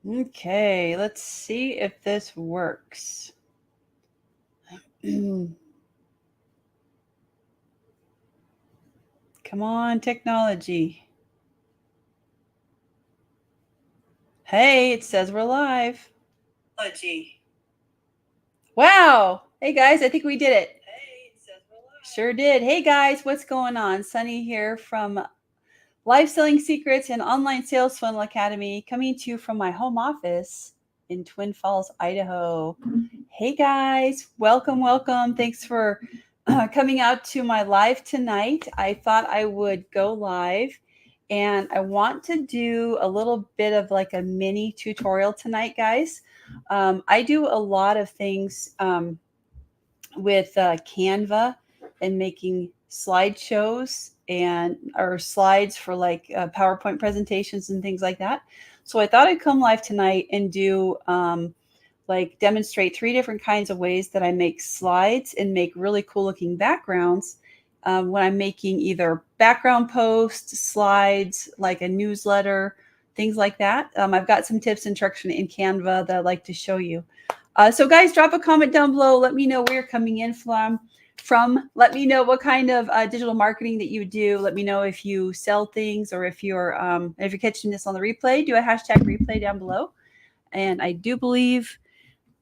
Okay, let's see if this works. Come on, technology. Hey, it says we're live. Technology. Wow. Hey guys, I think we did it. Hey, it says we're live. Sure did. Hey guys, what's going on? Sunny here from Live Selling Secrets and Online Sales Funnel Academy, coming to you from my home office in Twin Falls, Idaho. Hey guys, welcome, welcome. Thanks for coming out to my live tonight. I thought I would go live and I want to do a little bit of like a mini tutorial tonight, guys. I do a lot of things with Canva and making slideshows and or slides for like PowerPoint presentations and things like that. So I thought I'd come live tonight and do like demonstrate 3 different kinds of ways that I make slides and make really cool looking backgrounds when I'm making either background posts, slides, like a newsletter, things like that. I've got some tips and tricks in Canva that I'd like to show you. So guys, drop a comment down below. Let me know where you're coming in from. Let me know what kind of digital marketing that you do. Let me know if you sell things or if you're catching this on the replay. Do a hashtag replay down below. And I do believe,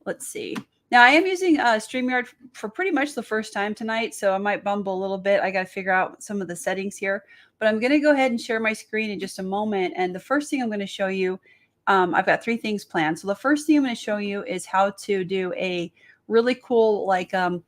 let's see. Now I am using StreamYard for pretty much the first time tonight, so I might bumble a little bit. I got to figure out some of the settings here, but I'm going to go ahead and share my screen in just a moment. And the first thing I'm going to show you, I've got 3 things planned. So the first thing I'm going to show you is how to do a really cool like a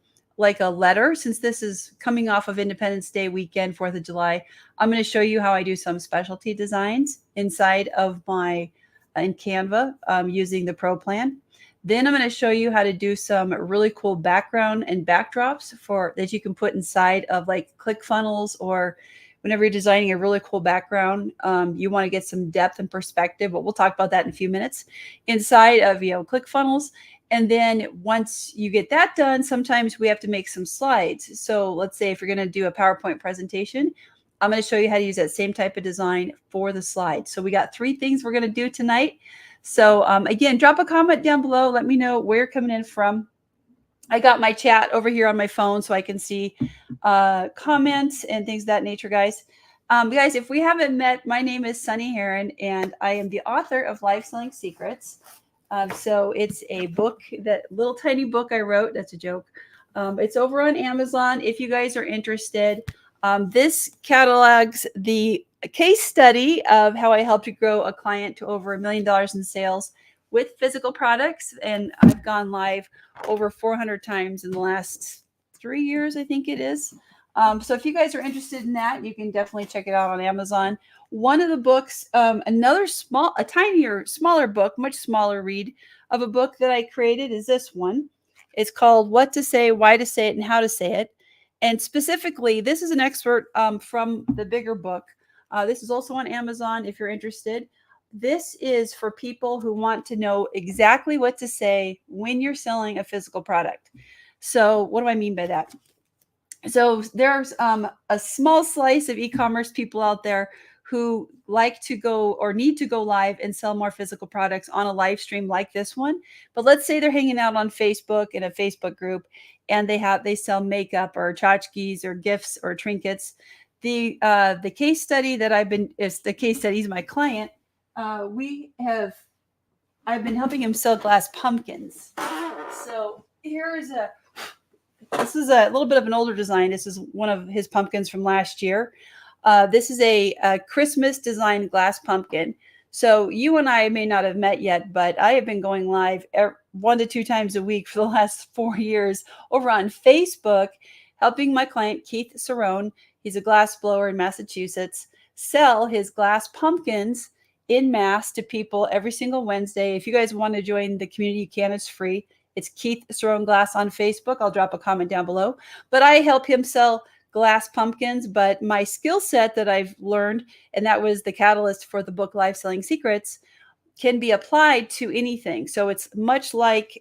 letter. Since this is coming off of Independence Day weekend, 4th of July, I'm going to show you how I do some specialty designs inside of my in Canva using the Pro plan. Then I'm going to show you how to do some really cool background and backdrops for that you can put inside of like Clickfunnels, or whenever you're designing a really cool background, you want to get some depth and perspective. But we'll talk about that in a few minutes inside of Clickfunnels. And then once you get that done, sometimes we have to make some slides. So let's say if you're going to do a PowerPoint presentation, I'm going to show you how to use that same type of design for the slides. So we got 3 things we're going to do tonight. So again, drop a comment down below. Let me know where you're coming in from. I got my chat over here on my phone so I can see comments and things of that nature, guys. Guys, if we haven't met, my name is Sunni Hearin, and I am the author of Live Selling Secrets. So it's a book, that little tiny book I wrote. That's a joke. It's over on Amazon if you guys are interested. This catalogs the case study of how I helped to grow a client to over $1 million in sales with physical products. And I've gone live over 400 times in the last 3 years, I think it is. So if you guys are interested in that, you can definitely check it out on Amazon. One of the books, another smaller book, much smaller read of a book that I created is this one. It's called What to Say, Why to Say It, and How to Say It. And specifically, this is an excerpt from the bigger book. This is also on Amazon if you're interested. This is for people who want to know exactly what to say when you're selling a physical product. So what do I mean by that? So there's a small slice of e-commerce people out there who like to go or need to go live and sell more physical products on a live stream like this one. But let's say they're hanging out on Facebook in a Facebook group and they sell makeup or tchotchkes or gifts or trinkets. The case study that I've been is the case study. He's my client. I've been helping him sell glass pumpkins. So this is a little bit of an older design. This is one of his pumpkins from last year. This is a Christmas designed glass pumpkin. So you and I may not have met yet, but I have been going live 1 to 2 times a week for the last 4 years over on Facebook, helping my client Keith Cerrone, he's a glass blower in Massachusetts, sell his glass pumpkins in mass to people every single Wednesday. If you guys want to join the community, you can. It's free. It's Keith Cerrone Glass on Facebook. I'll drop a comment down below. But I help him sell glass pumpkins. But my skill set that I've learned, and that was the catalyst for the book Live Selling Secrets, can be applied to anything. So it's much like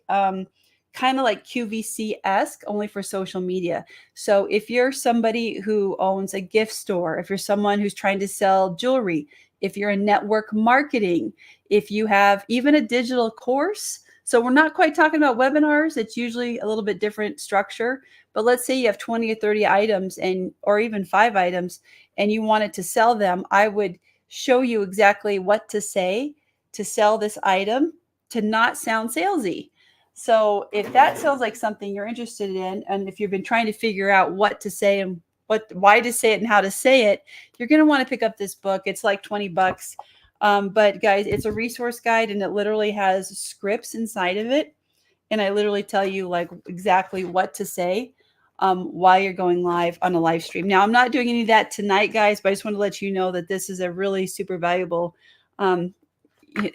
kind of like 𝗍𝗵𝘃-esque, only for social media. So if you're somebody who owns a gift store, if you're someone who's trying to sell jewelry, if you're in network marketing, if you have even a digital course. So we're not quite talking about webinars. It's usually a little bit different structure. But let's say you have 20 or 30 items or even 5 items and you wanted to sell them. I would show you exactly what to say to sell this item to not sound salesy. So if that sounds like something you're interested in, and if you've been trying to figure out what to say and why to say it and how to say it, you're going to want to pick up this book. It's like 20 bucks. But guys, it's a resource guide and it literally has scripts inside of it. And I literally tell you like exactly what to say while you're going live on a live stream. Now, I'm not doing any of that tonight, guys, but I just want to let you know that this is a really super valuable,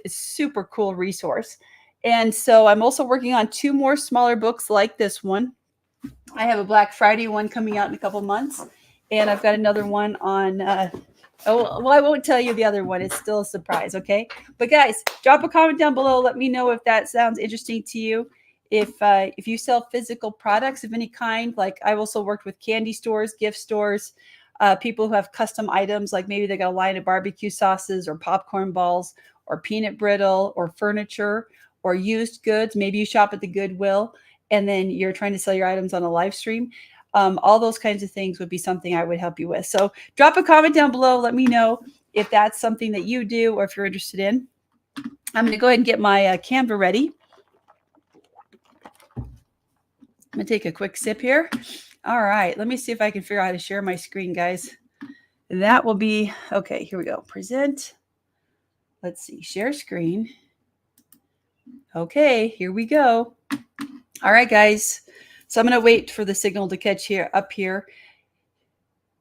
super cool resource. And so I'm also working on 2 more smaller books like this one. I have a Black Friday one coming out in a couple months. And I've got another one on, I won't tell you the other one. It's still a surprise, okay? But guys, drop a comment down below. Let me know if that sounds interesting to you. If you sell physical products of any kind, like I've also worked with candy stores, gift stores, people who have custom items, like maybe they got a line of barbecue sauces or popcorn balls or peanut brittle or furniture or used goods. Maybe you shop at the Goodwill and then you're trying to sell your items on a live stream. All those kinds of things would be something I would help you with. So drop a comment down below. Let me know if that's something that you do or if you're interested in. I'm going to go ahead and get my Canva ready. I'm going to take a quick sip here. All right. Let me see if I can figure out how to share my screen, guys. That will be, okay, here we go. Present. Let's see. Share screen. Okay, here we go. All right, guys. So I'm going to wait for the signal to catch up here.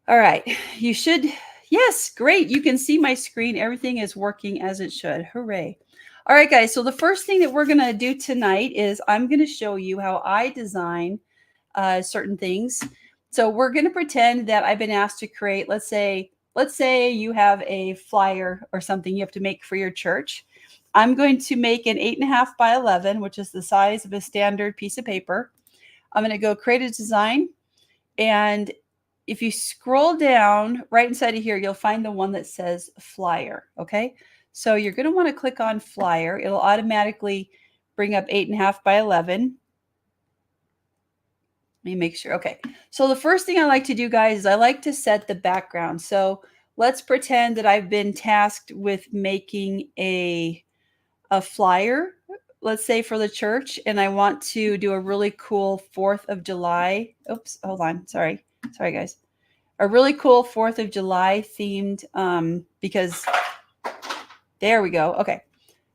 All right. You should, yes, great. You can see my screen. Everything is working as it should. Hooray. All right, guys. So the first thing that we're going to do tonight is I'm going to show you how I design certain things. So we're going to pretend that I've been asked to create, let's say you have a flyer or something you have to make for your church. I'm going to make an 8.5 by 11, which is the size of a standard piece of paper. I'm going to go create a design. And if you scroll down right inside of here, you'll find the one that says flyer. Okay. So you're going to want to click on flyer. It'll automatically bring up 8.5 by 11. Let me make sure. Okay. So the first thing I like to do, guys, is I like to set the background. So let's pretend that I've been tasked with making a flyer, let's say for the church, and I want to do a really cool 4th of July. Oops, hold on. Sorry, guys. A really cool 4th of July themed, because there we go. Okay.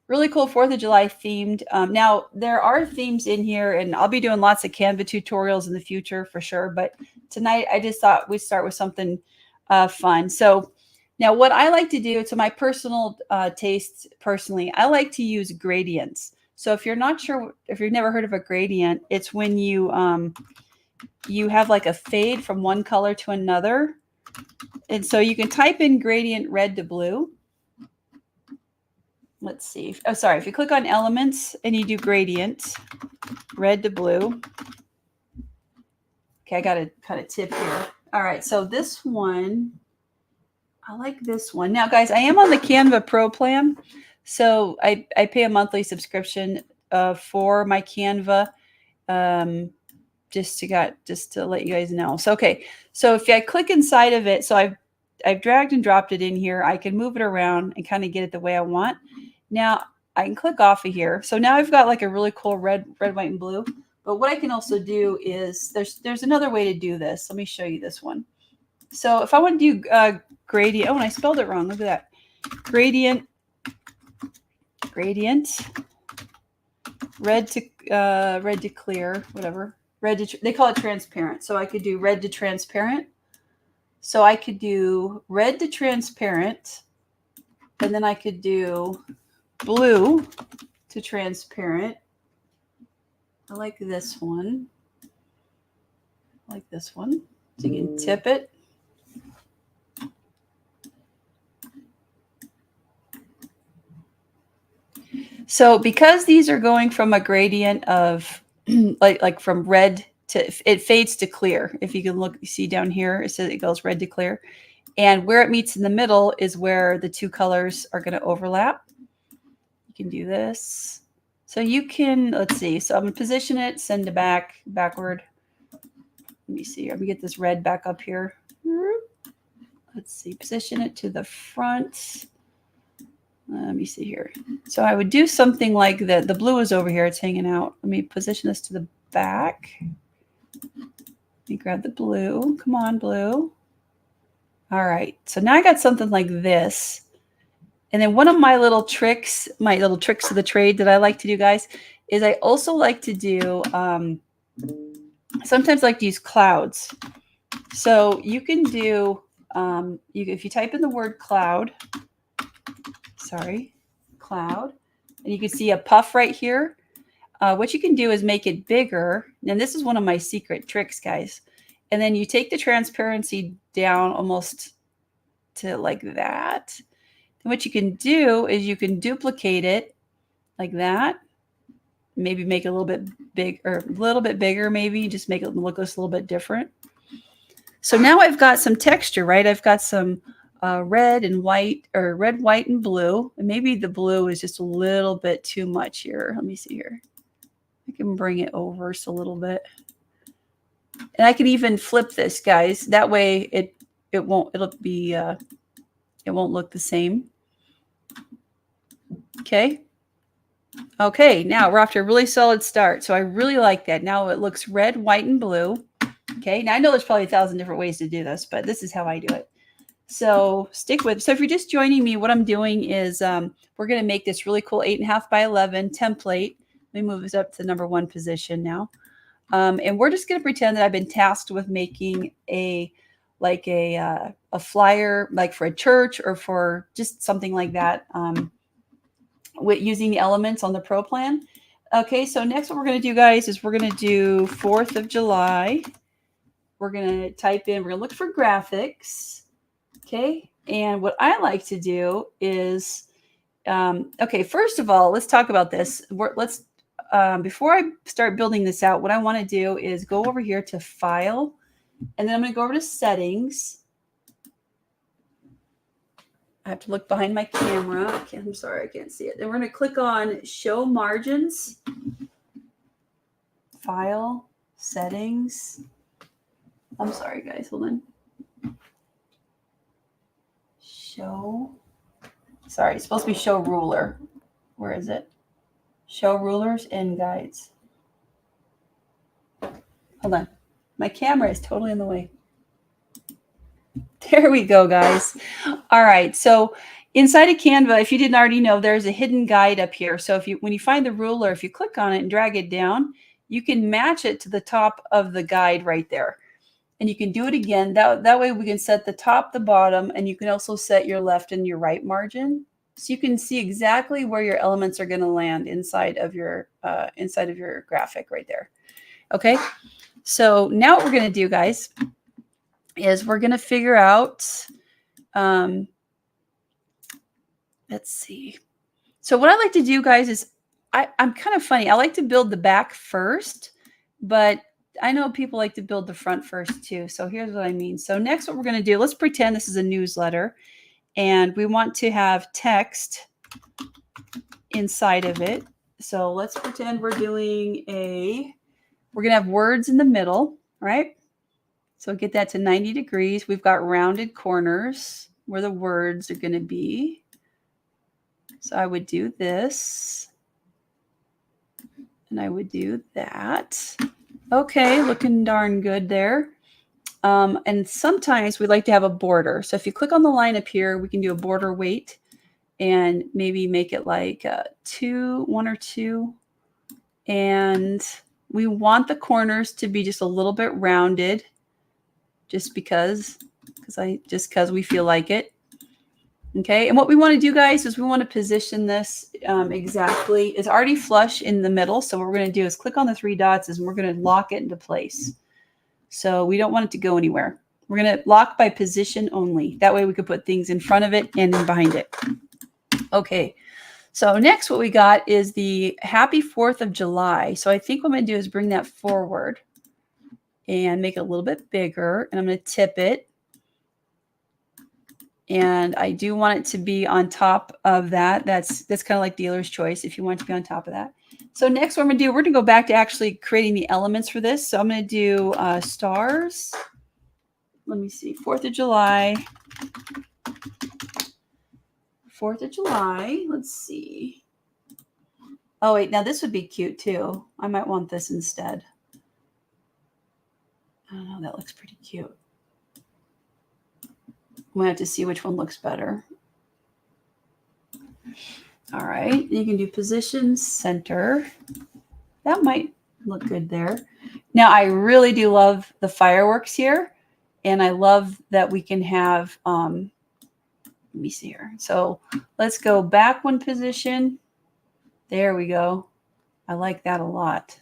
Really cool 4th of July themed. Now, there are themes in here, and I'll be doing lots of Canva tutorials in the future for sure. But tonight, I just thought we'd start with something fun. So now what I like to do, to my personal tastes personally, I like to use gradients. So if you're not sure, if you've never heard of a gradient, it's when you have like a fade from one color to another. And so you can type in gradient red to blue. Let's see. Oh, sorry. If you click on elements and you do gradient, red to blue. Okay, I got to kind of tip here. All right. So this one, I like this one. Now, guys, I am on the Canva Pro plan. So I pay a monthly subscription for my Canva, just to let you guys know. So, okay. So if I click inside of it, so I've dragged and dropped it in here. I can move it around and kind of get it the way I want. Now I can click off of here. So now I've got like a really cool red, white, and blue. But what I can also do is there's another way to do this. Let me show you this one. So if I want to do gradient, oh, and I spelled it wrong. Look at that. Gradient, red to clear, whatever. They call it transparent. So I could do red to transparent. So I could do red to transparent, and then I could do blue to transparent. I like this one. I like this one. So you can tip it. So because these are going from a gradient of like from red to, it fades to clear. If you can look, you see down here, it says it goes red to clear. And where it meets in the middle is where the two colors are going to overlap. You can do this. So you can, let's see. So I'm going to position it, send it backward. Let me see. Let me get this red back up here. Let's see. Position it to the front. Let me see here. So I would do something like that. The blue is over here. It's hanging out. Let me position this to the back. Let me grab the blue. Come on, blue. All right. So now I got something like this. And then one of my little tricks of the trade that I like to do, guys, is I also like to do, sometimes I like to use clouds. So you can do, if you type in the word cloud, and you can see a puff right here. What you can do is make it bigger. And this is one of my secret tricks, guys. And then you take the transparency down almost to like that. And what you can do is you can duplicate it like that. Maybe make it a little bit big, or a little bit bigger, maybe just make it look just a little bit different. So now I've got some texture, right? I've got some red and white, or red, white, and blue. And maybe the blue is just a little bit too much here. Let me see here. I can bring it over just a little bit. And I can even flip this, guys. That way it won't look the same. Okay. Okay, now we're off to a really solid start. So I really like that. Now it looks red, white, and blue. Okay, now I know there's probably 1,000 different ways to do this, but this is how I do it. So stick with. So if you're just joining me, what I'm doing is we're going to make this really cool 8.5 by 11 template. Let me move this up to the #1 position now. And we're just going to pretend that I've been tasked with making a flyer, like for a church or for just something like that, with using the elements on the Pro plan. Okay, so next what we're going to do, guys, is we're going to do 4th of July. We're going to type in, we're going to look for graphics. Okay, and what I like to do is, okay, first of all, let's talk about this. Before I start building this out, what I want to do is go over here to File, and then I'm going to go over to Settings. I have to look behind my camera. I'm sorry, I can't see it. Then we're going to click on Show Margins, File, Settings. I'm sorry, guys. Hold on. Sorry, it's supposed to be Show Ruler. Where is it? Show Rulers and Guides. Hold on. My camera is totally in the way. There we go, guys. All right. So inside of Canva, if you didn't already know, there's a hidden guide up here. So when you find the ruler, if you click on it and drag it down, you can match it to the top of the guide right there. And you can do it again. That way we can set the top, the bottom, and you can also set your left and your right margin. So you can see exactly where your elements are going to land inside of your graphic right there. Okay. So now what we're going to do, guys, is we're going to figure out, let's see. So what I like to do, guys, is I'm kind of funny. I like to build the back first, but I know people like to build the front first too. So here's what I mean. So next what we're going to do, let's pretend this is a newsletter and we want to have text inside of it. So let's pretend we're doing we're going to have words in the middle, right? So get that to 90 degrees. We've got rounded corners where the words are going to be. So I would do this and I would do that. Okay, looking darn good there. And sometimes we like to have a border. So if you click on the line up here, we can do a border weight and maybe make it like 1 or 2. And we want the corners to be just a little bit rounded, just because we feel like it. Okay, and what we want to do, guys, is we want to position this exactly. It's already flush in the middle. So what we're going to do is click on the 3 dots and we're going to lock it into place. So we don't want it to go anywhere. We're going to lock by position only. That way we can put things in front of it and behind it. Okay, So next what we got is the Happy 4th of July. So I think what I'm going to do is bring that forward and make it a little bit bigger. And I'm going to tip it. And I do want it to be on top of that. That's kind of like dealer's choice if you want it to be on top of that. So next what I'm going to do, we're going to go back to actually creating the elements for this. So I'm going to do stars. Let me see, 4th of July. 4th of July. Let's see. Oh, wait, now this would be cute too. I might want this instead. I don't know, that looks pretty cute. We have to see which one looks better. All right, you can do position, center. That might look good there. Now, I really do love the fireworks here, and I love that we can have, let me see here. So let's go back one position. There we go. I like that a lot.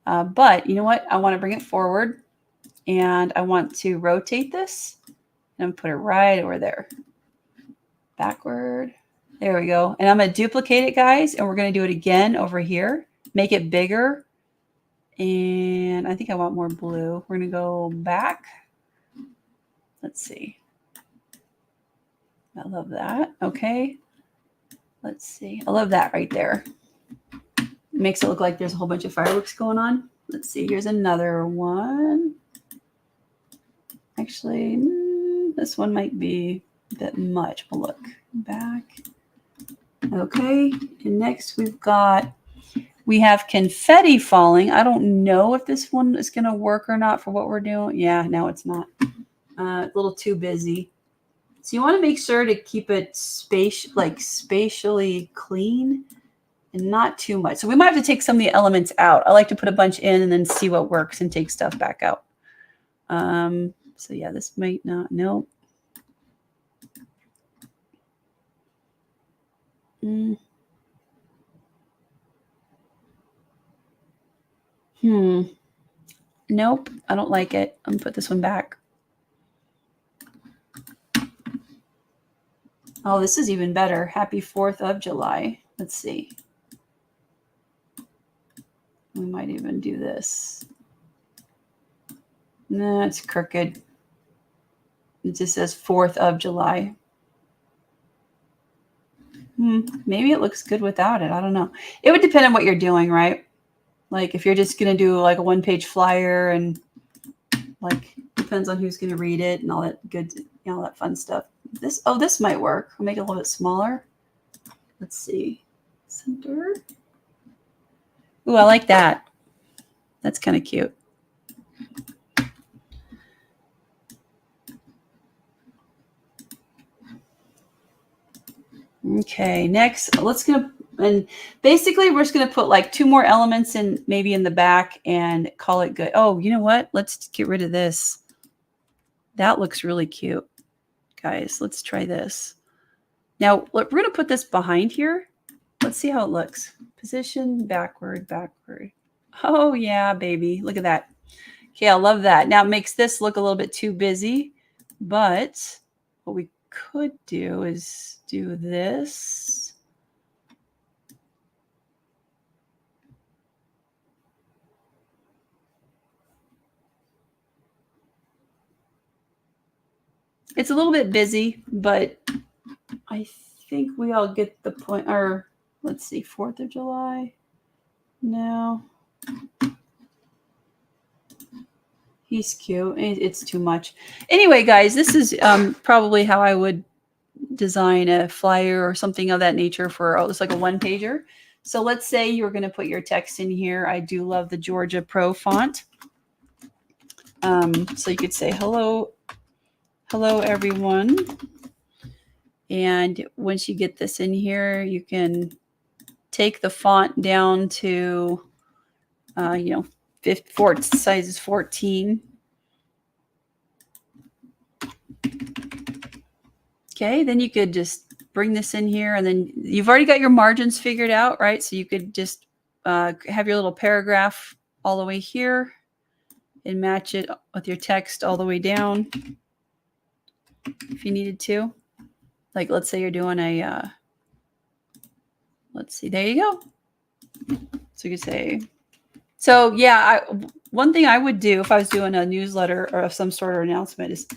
But you know what? I want to bring it forward, and I want to rotate this and put it right over there. Backward. There we go. And I'm going to duplicate it, guys, and we're going to do it again over here. Make it bigger. And I think I want more blue. We're going to go back. Let's see. I love that. Okay. Let's see. I love that right there. It makes it look like there's a whole bunch of fireworks going on. Let's see. Here's another one. Actually, this one might be a bit much. We'll look back. Okay. And next we have confetti falling. I don't know if this one is going to work or not for what we're doing. Yeah, no, it's not. A little too busy. So you want to make sure to keep it spatially clean and not too much. So we might have to take some of the elements out. I like to put a bunch in and then see what works and take stuff back out. So yeah, this might not, no. Nope, I don't like it. I'm gonna put this one back. Oh, this is even better. Happy 4th of July. Let's see. We might even do this. No, it's crooked. It just says 4th of July. Maybe it looks good without it. I don't know. It would depend on what you're doing, right? Like if you're just going to do like a one-page flyer and like depends on who's going to read it and all that good, all that fun stuff. This might work. I'll make it a little bit smaller. Let's see. Center. Ooh, I like that. That's kind of cute. Okay, next, and basically we're just going to put like 2 more elements in, maybe in the back, and call it good. Oh, you know what? Let's get rid of this. That looks really cute. Guys, let's try this. Now, we're going to put this behind here. Let's see how it looks. Position, backward, backward. Oh, yeah, baby. Look at that. Okay, I love that. Now, it makes this look a little bit too busy, but what we could do is do this. It's a little bit busy, but I think we all get the point. Or let's see, 4th of July. No. He's cute. It's too much. Anyway, guys, this is probably how I would design a flyer or something of that nature for, it's like a 1-pager. So let's say you're going to put your text in here. I do love the Georgia Pro font. So you could say, hello everyone. And once you get this in here, you can take the font down to, size is 14. Okay, then you could just bring this in here, and then you've already got your margins figured out, right? So you could just have your little paragraph all the way here and match it with your text all the way down if you needed to. Like, let's say you're doing a let's see, there you go. So you could say, so yeah, one thing I would do if I was doing a newsletter or some sort of announcement is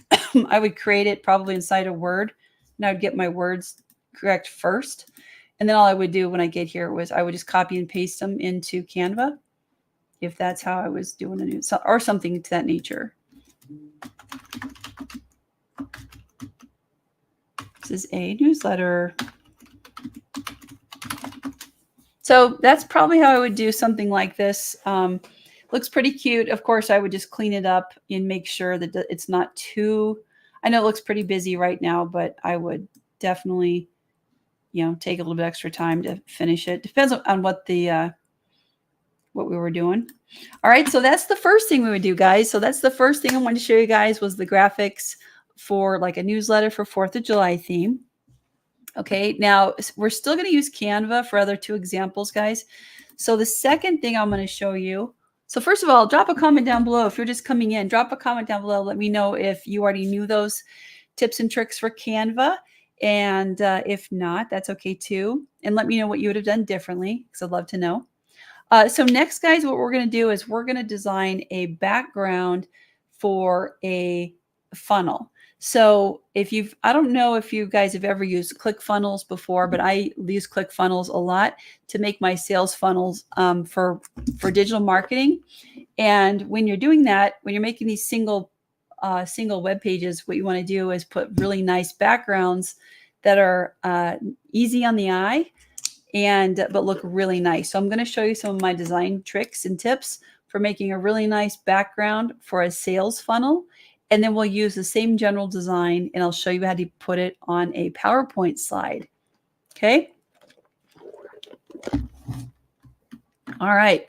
I would create it probably inside a Word, and I would get my words correct first. And then all I would do when I get here was I would just copy and paste them into Canva, if that's how I was doing a news or something to that nature. This is a newsletter. So that's probably how I would do something like this. Looks pretty cute. Of course, I would just clean it up and make sure that it's not too, I know it looks pretty busy right now, but I would definitely, you know, take a little bit extra time to finish it. Depends on what the, what we were doing. All right. So that's the first thing we would do, guys. So that's the first thing I wanted to show you guys was the graphics for like a newsletter for 4th of July theme. Okay, now we're still going to use Canva for other 2 examples, guys. So the second thing I'm going to show you. So first of all, drop a comment down below. If you're just coming in, drop a comment down below. Let me know if you already knew those tips and tricks for Canva. And if not, that's okay too. And let me know what you would have done differently, because I'd love to know. So next, guys, what we're going to do is we're going to design a background for a funnel. So if you've, I don't know if you guys have ever used Clickfunnels before, but I use Clickfunnels a lot to make my sales funnels for digital marketing. And when you're doing that, when you're making these single web pages, what you want to do is put really nice backgrounds that are easy on the eye and but look really nice. So I'm going to show you some of my design tricks and tips for making a really nice background for a sales funnel. And then we'll use the same general design, and I'll show you how to put it on a PowerPoint slide. Okay. All right.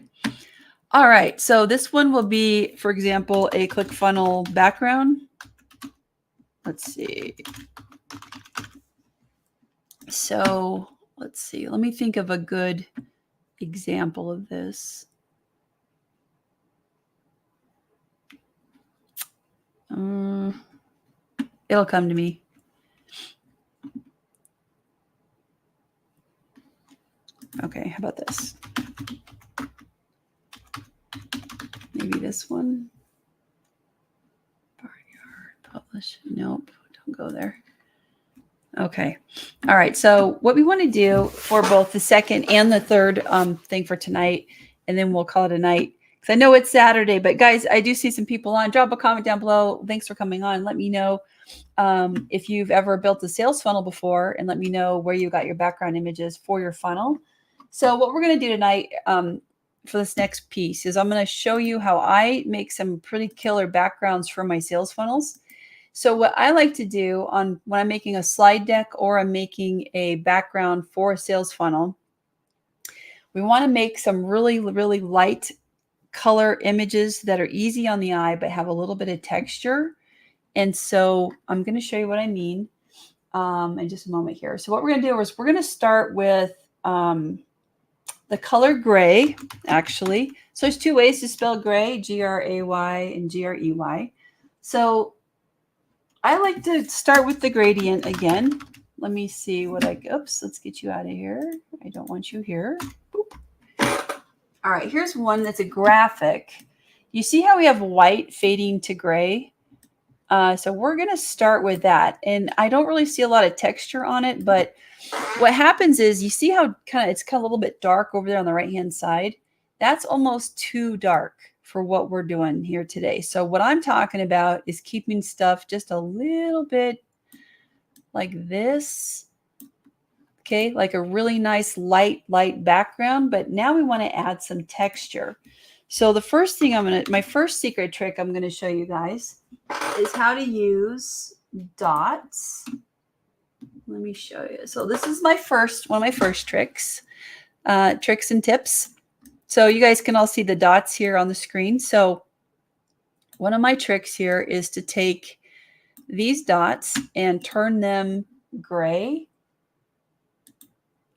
All right. So this one will be, for example, a ClickFunnel background. Let's see. So let's see. Let me think of a good example of this. It'll come to me. Okay, how about this? Maybe this one. Publish. Nope, don't go there. Okay. All right. So what we want to do for both the second and the third thing for tonight, and then we'll call it a night. Because I know it's Saturday, but guys, I do see some people on. Drop a comment down below. Thanks for coming on. Let me know if you've ever built a sales funnel before, and let me know where you got your background images for your funnel. So what we're going to do tonight for this next piece is I'm going to show you how I make some pretty killer backgrounds for my sales funnels. So what I like to do when I'm making a slide deck or I'm making a background for a sales funnel, we want to make some really, really light color images that are easy on the eye, but have a little bit of texture. And so I'm going to show you what I mean in just a moment here. So what we're going to do is we're going to start with the color gray, actually. So there's 2 ways to spell gray, G-R-A-Y and G-R-E-Y. So I like to start with the gradient again. Let me see what oops, let's get you out of here. I don't want you here. Boop. All right, here's one that's a graphic. You see how we have white fading to gray? So we're going to start with that. And I don't really see a lot of texture on it, but what happens is you see how it's kind of a little bit dark over there on the right-hand side. That's almost too dark for what we're doing here today. So what I'm talking about is keeping stuff just a little bit like this. Okay, like a really nice light background, but now we want to add some texture. So the first thing my first secret trick I'm going to show you guys is how to use dots. Let me show you. So this is one of my first tricks and tips. So you guys can all see the dots here on the screen. So one of my tricks here is to take these dots and turn them gray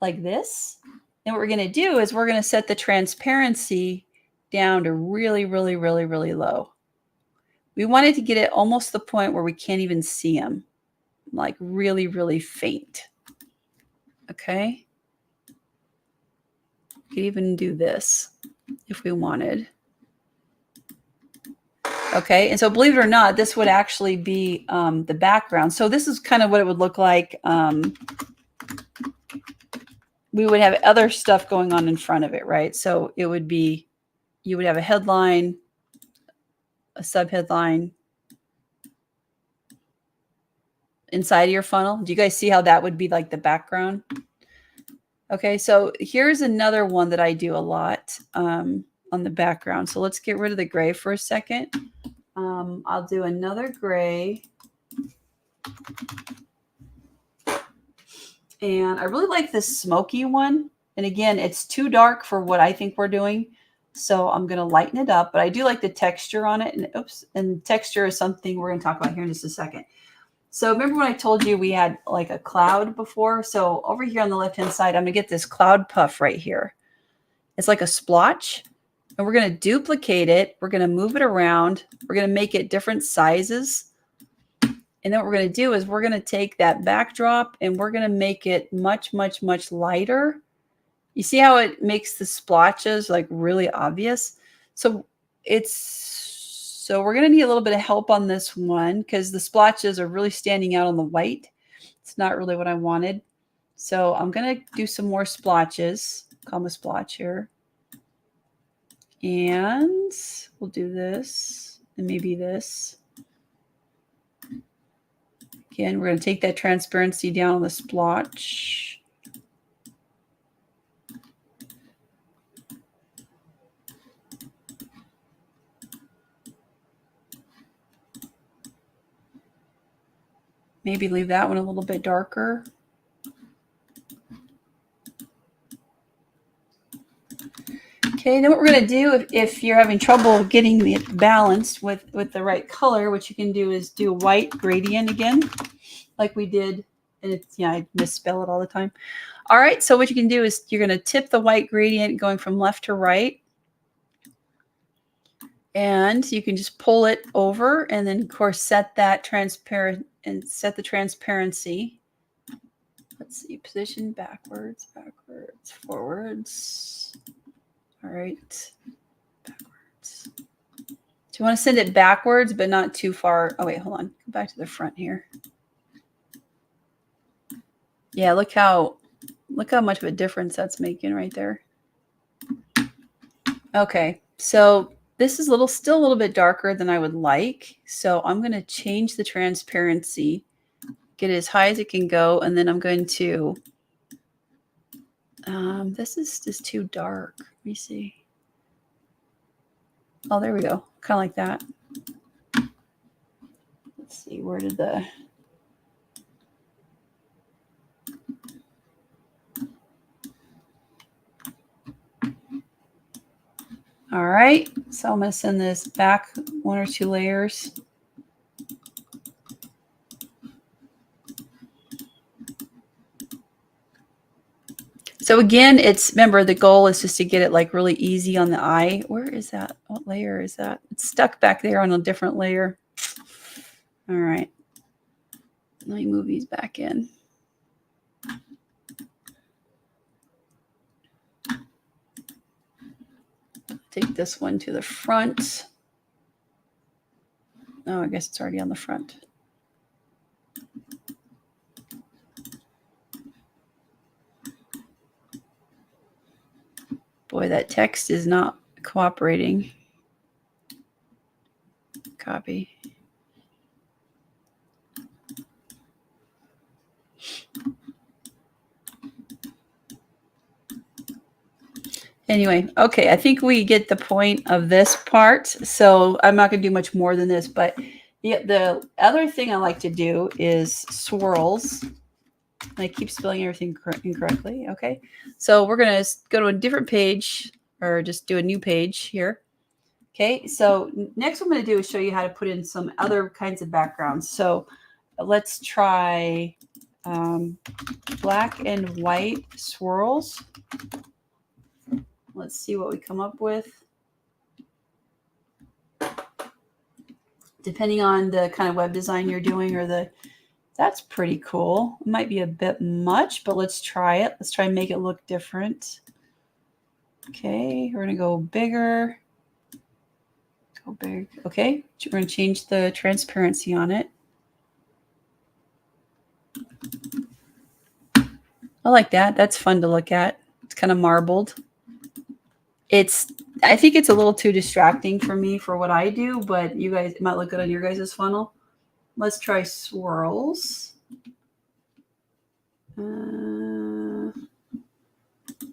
like this. And what we're going to do is we're going to set the transparency down to really, really, really, really low. We wanted to get it almost to the point where we can't even see them, like really, really faint. Okay. We could even do this if we wanted. Okay, and so believe it or not, this would actually be the background. So this is kind of what it would look like. We would have other stuff going on in front of it, right? So it would be, you would have a headline, a subheadline inside of your funnel. Do you guys see how that would be like the background? Okay, so here's another one that I do a lot on the background. So let's get rid of the gray for a second. I'll do another gray. And I really like this smoky one. And again, it's too dark for what I think we're doing. So I'm going to lighten it up. But I do like the texture on it. And oops, and texture is something we're going to talk about here in just a second. So remember when I told you we had like a cloud before? So over here on the left-hand side, I'm going to get this cloud puff right here. It's like a splotch. And we're going to duplicate it. We're going to move it around. We're going to make it different sizes. And then what we're going to do is we're going to take that backdrop and we're going to make it much, much, much lighter. You see how it makes the splotches like really obvious? So we're going to need a little bit of help on this one because the splotches are really standing out on the white. It's not really what I wanted. So I'm going to do some more splotches. Call them a splotch here. And we'll do this and maybe this. Again, we're going to take that transparency down on the splotch. Maybe leave that one a little bit darker. Okay, then what we're going to do, if you're having trouble getting it balanced with the right color, what you can do is do a white gradient again, like we did. And it's, yeah, I misspell it all the time. All right, so what you can do is you're going to tip the white gradient going from left to right. And you can just pull it over and then, of course, set that transparent and set the transparency. Let's see, position backwards, backwards, forwards. All right, backwards. Do you want to send it backwards, but not too far? Oh, wait, hold on. Go back to the front here. Yeah, look how much of a difference that's making right there. Okay, so this is still a little bit darker than I would like. So I'm going to change the transparency, get it as high as it can go, and then I'm going to, this is just too dark. Let me see. Oh, there we go. Kind of like that. Let's see, where did the... All right, so I'm going to send this back 1 or 2 layers. So again, remember the goal is just to get it like really easy on the eye. Where is that? What layer is that? It's stuck back there on a different layer. All right, let me move these back in. Take this one to the front. Oh, I guess it's already on the front. Boy, that text is not cooperating. Copy. Anyway, okay, I think we get the point of this part. So I'm not going to do much more than this, but the other thing I like to do is swirls. I keep spelling everything incorrectly. Okay, so we're going to go to a different page or just do a new page here. Okay, so next what I'm going to do is show you how to put in some other kinds of backgrounds. So let's try black and white swirls. Let's see what we come up with. Depending on the kind of web design you're doing or that's pretty cool. It might be a bit much, but let's try it. Let's try and make it look different. Okay, we're going to go bigger. Go big. Okay, we're going to change the transparency on it. I like that. That's fun to look at. It's kind of marbled. I think it's a little too distracting for me for what I do, but you guys, it might look good on your guys' funnel. Let's try swirls.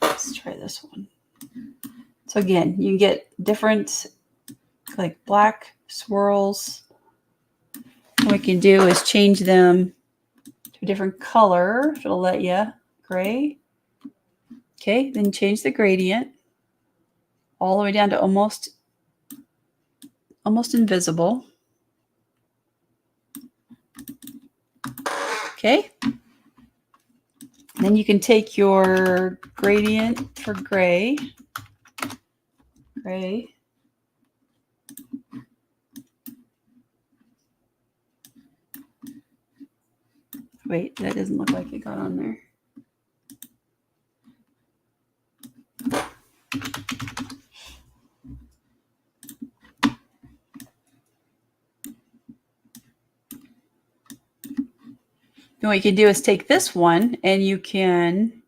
Let's try this one. So again, you get different like black swirls. What we can do is change them to a different color. It'll let you gray. Okay, then change the gradient all the way down to almost invisible. Okay. Then you can take your gradient for gray. Wait, that doesn't look like it got on there. Then what you can do is take this one and you can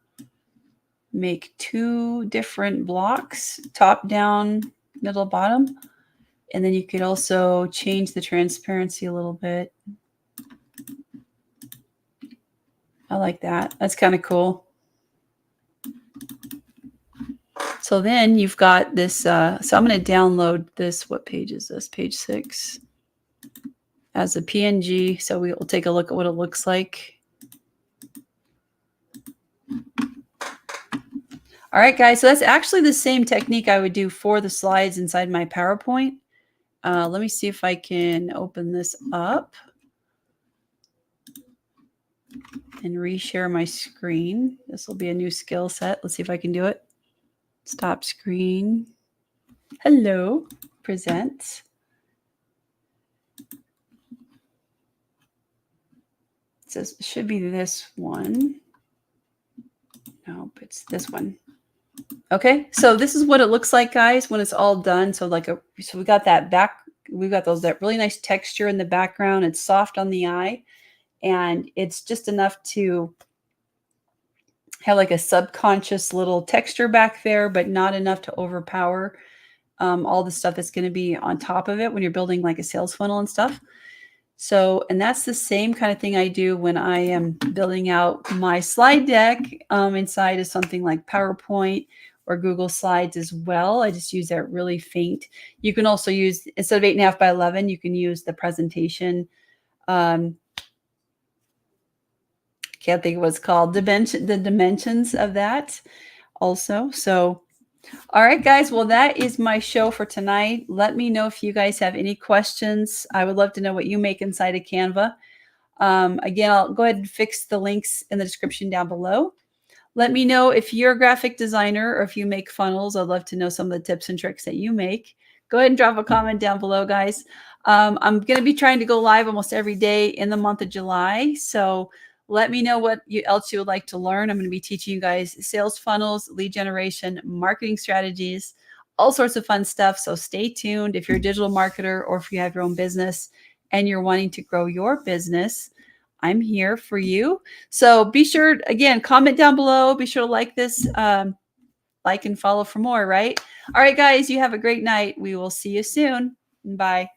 make two different blocks, top, down, middle, bottom. And then you could also change the transparency a little bit. I like that. That's kind of cool. So then you've got this. So I'm going to download this. What page is this? Page 6 as a PNG. So we will take a look at what it looks like. All right, guys. So that's actually the same technique I would do for the slides inside my PowerPoint. Let me see if I can open this up and reshare my screen. This will be a new skill set. Let's see if I can do it. Stop screen. Hello, present. It says it should be this one. Nope, it's this one. Okay, so this is what it looks like, guys, when it's all done. So so we got that back. We've got that really nice texture in the background. It's soft on the eye, and it's just enough to have like a subconscious little texture back there, but not enough to overpower all the stuff that's going to be on top of it when you're building like a sales funnel and stuff. So, and that's the same kind of thing I do when I am building out my slide deck inside of something like PowerPoint or Google Slides as well. I just use that really faint. You can also use, instead of 8.5 by 11, you can use the presentation. Can't think of what's called, the dimensions of that also. So, all right, guys. Well, that is my show for tonight. Let me know if you guys have any questions. I would love to know what you make inside of Canva. Again, I'll go ahead and fix the links in the description down below. Let me know if you're a graphic designer or if you make funnels. I'd love to know some of the tips and tricks that you make. Go ahead and drop a comment down below, guys. I'm going to be trying to go live almost every day in the month of July. So let me know what else you would like to learn. I'm going to be teaching you guys sales funnels, lead generation, marketing strategies, all sorts of fun stuff. So stay tuned. If you're a digital marketer or if you have your own business and you're wanting to grow your business, I'm here for you. So be sure, again, comment down below. Be sure to like this, like and follow for more, right? All right, guys, you have a great night. We will see you soon. Bye.